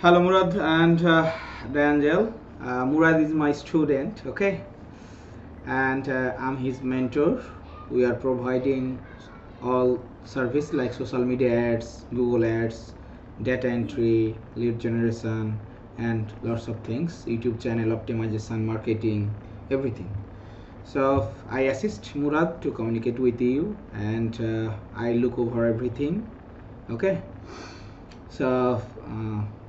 Hello Murad and Daniel. Murad is my student, okay, and I'm his mentor. We are providing all service like social media ads, Google ads, data entry, lead generation, and lots of things. YouTube channel optimization, marketing, everything. So I assist Murad to communicate with you, and I look over everything, okay. So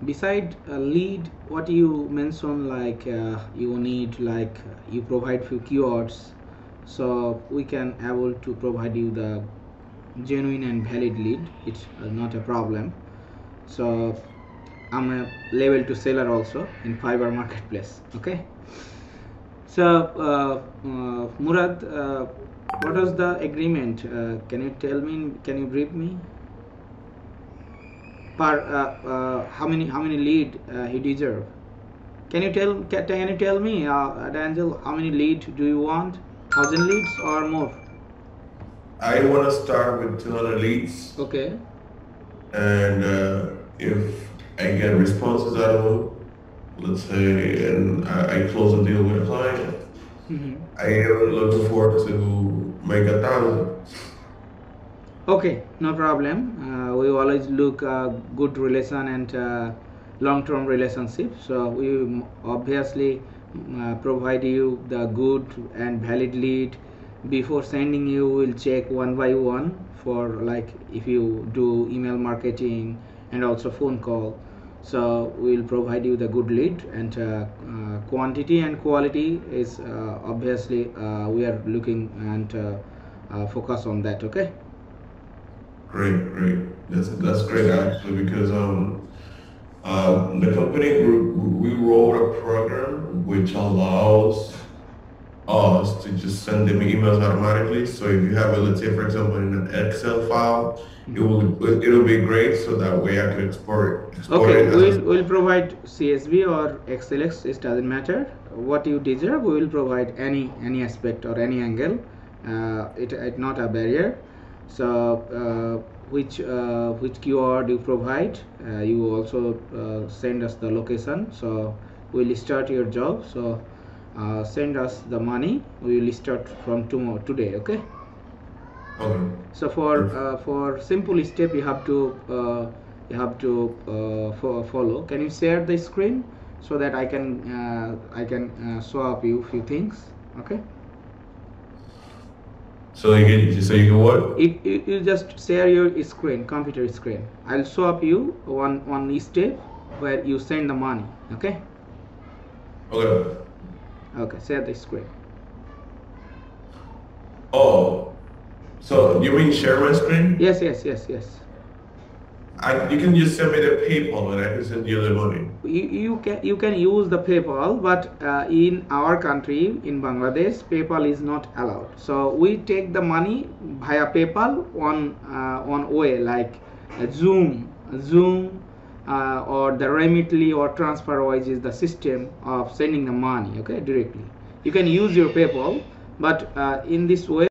beside a lead, what you mentioned, like you need, like you provide few keywords, so we can able to provide you the genuine and valid lead. It's not a problem. So I'm a level 2 seller also in Fiverr marketplace, okay. So Murad, what was the agreement? Can you tell me, can you brief me? Per how many lead he deserve? Can you tell me, Daniel, how many lead do you want? 1,000 leads or more? I want to start with 200 leads, Okay. and if I get responses out of them, let's say, and I close a deal with a client, I am looking forward to make 1,000. Okay, no problem. We always look good relation and long-term relationship. So we obviously provide you the good and valid lead. Before sending you, we'll check one by one for, like, if you do email marketing and also phone call. So we'll provide you the good lead, and quantity and quality is obviously we are looking and focus on that, okay. Great. That's great actually, because the company we wrote a program which allows us to just send them emails automatically. So if you have it, let's say for example in an Excel file, it'll be great, so that way I can export Okay, it as we'll provide CSV or XLX. It doesn't matter what you deserve. We will provide any aspect or any angle. It not a barrier. So which keyword you provide, you also send us the location. So we'll start your job. So send us the money. We will start from today. Okay. okay. So for simple step, you have to follow. Can you share the screen so that I can show up you few things, okay. So you can what? You just share your screen, computer screen. I'll show up you one step where you send the money, okay. Okay, share the screen. oh, so you mean share my screen? Yes. You can just send me the PayPal and I can send you the money. You can use the PayPal, but in our country, in Bangladesh, PayPal is not allowed. So we take the money via PayPal on way, like Zoom, or the Remitly or TransferWise is the system of sending the money, okay, directly. You can use your PayPal, but in this way